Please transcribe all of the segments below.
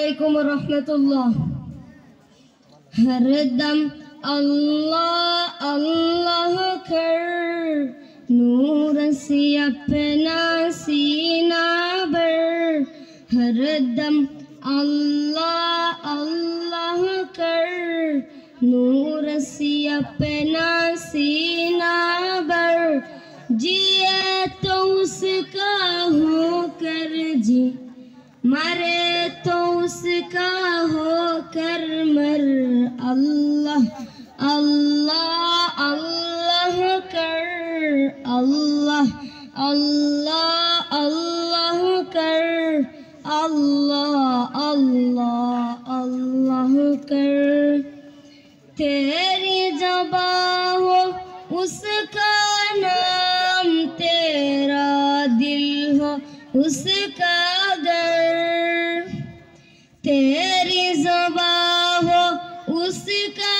علیکم ورحمۃ اللہ. ہر دم اللہ اللہ کر نور سے اپنا سینہ بھر. ہر دم اللہ اللہ کر نور سے اپنا سینہ بھر. جیے تو اس کا ہو کر جی، مرے تو اس کا ہو کر مر. اللہ اللہ اللہ کر اللہ اللہ اللہ کر اللہ اللہ اللہ کر. تیری زبان ہو اس کا نام، تیرا دل ہو اس کا گھر. تیری زبان ہو اس کا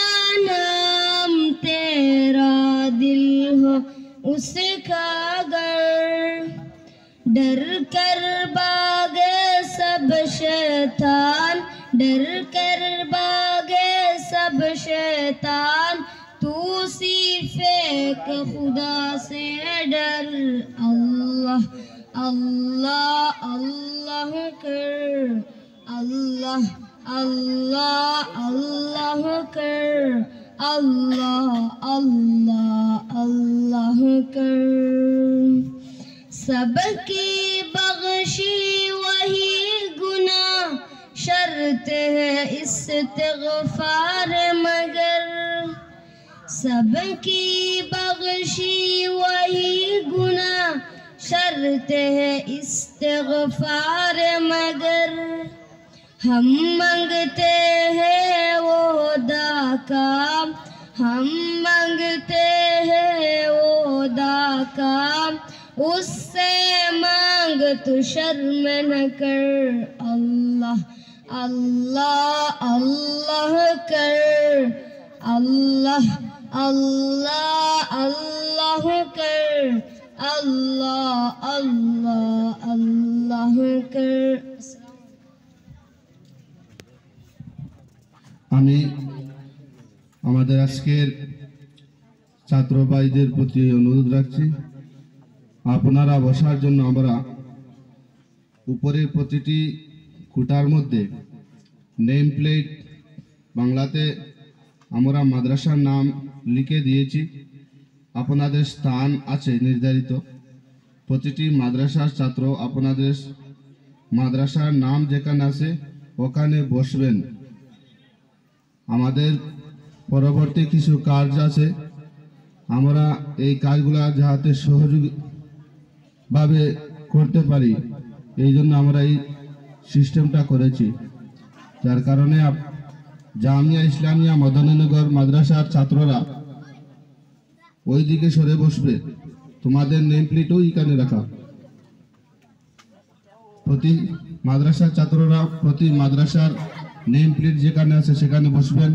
نام، تیرا دل ہو اس کا گھر. ڈر کر بھاگے سب شیطان، ڈر کر بھاگے سب شیطان. تو صرف ایک خدا سے ڈر. اللہ اللہ اللہ کر اللہ اللہ اللہ کر اللہ اللہ اللہ کر. سب کی بخشی وہی گناہ، شرط ہے استغفار مگر. سب کی بخشی وہی گناہ، شرط ہے استغفار مگر. ہم منگتے ہیں وہ دا کام، ہم منگتے ہیں وہ دا کام. اس سے مانگ تو شرم نہ کر. اللہ اللہ اللہ کر اللہ اللہ اللہ کر اللہ اللہ اللہ کر. আমি আমাদের আজকের ছাত্র ভাইদের প্রতি অনুরোধ রাখছি, আপনারা বসার জন্য আমরা উপরের প্রতিটি খুঁটার মধ্যে নেম প্লেট বাংলাতে আমরা মাদ্রাসার নাম লিখে দিয়েছি. আপনাদের স্থান আছে নির্ধারিত. প্রতিটি মাদ্রাসার ছাত্র আপনাদের মাদ্রাসার নাম যেখানে আছে ওখানে বসবেন. আমাদের পরবর্তী কিছু কাজ আছে, আমরা এই কাজগুলো যাতে সহযোগীভাবে করতে পারি এই জন্য আমরা এই সিস্টেমটা করেছি. যার কারণে জামিয়া ইসলামিয়া মদনীনগর মাদ্রাসার ছাত্ররা ওই দিকে সরে বসবে. তোমাদের নেম প্লেটও এখানে রাখা. প্রতি মাদ্রাসার ছাত্ররা প্রতি মাদ্রাসার নেম প্লেট যেখানে আছে সেখানে বসবেন.